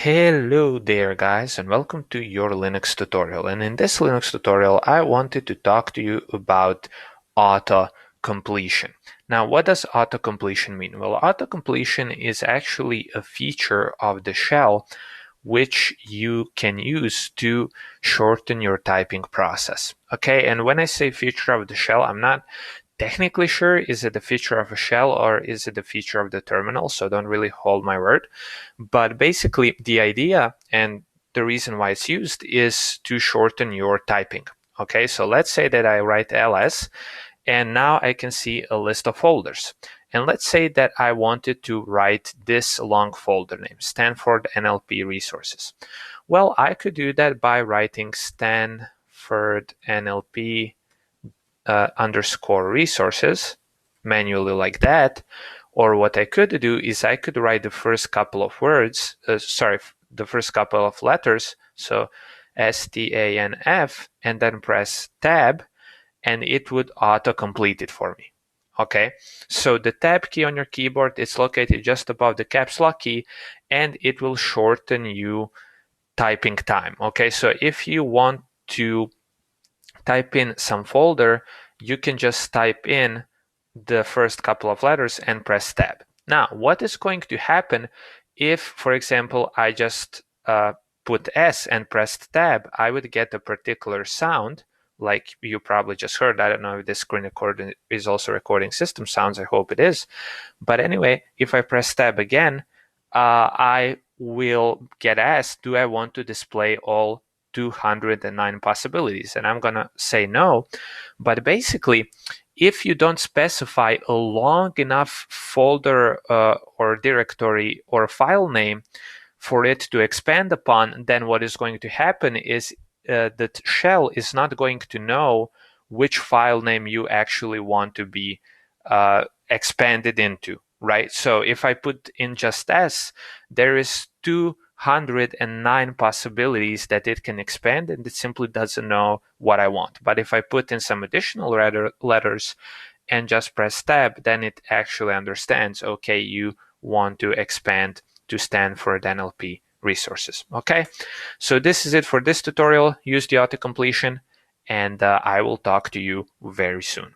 Hello there guys and welcome to your Linux tutorial. And in this Linux tutorial I wanted to talk to you about auto-completion. Now what does auto-completion mean? Well, auto-completion is actually a feature of the shell which you can use to shorten your typing process. Okay, and when I say feature of the shell, I'm not technically sure is it a feature of a shell or is it a feature of the terminal, so don't really hold my word. But basically the idea and the reason why it's used is to shorten your typing. Okay, so let's say that I write ls and now I can see a list of folders. And let's say that I wanted to write this long folder name, Stanford NLP resources. Well, I could do that by writing Stanford NLP underscore resources manually like that. Or what I could do is I could write the first couple of words, the first couple of letters, so STANF, and then press tab, and it would auto-complete it for me. Okay, so the tab key on your keyboard is located just above the caps lock key, and it will shorten you typing time. Okay, so if you want to type in some folder, you can just type in the first couple of letters and press tab. Now, what is going to happen if, for example, I just put S and pressed tab? I would get a particular sound, like you probably just heard. I don't know if this screen recording is also recording system sounds. I hope it is. But anyway, if I press tab again, I will get asked, do I want to display all 209 possibilities? And I'm going to say no. But basically, if you don't specify a long enough folder or directory or file name for it to expand upon, then what is going to happen is that shell is not going to know which file name you actually want to be expanded into, right? So if I put in just S, there is 209 possibilities that it can expand, and it simply doesn't know what I want. But if I put in some additional letters and just press tab, then it actually understands, okay, you want to expand to Stanford NLP resources. Okay, so this is it for this tutorial. Use the auto-completion, and I will talk to you very soon.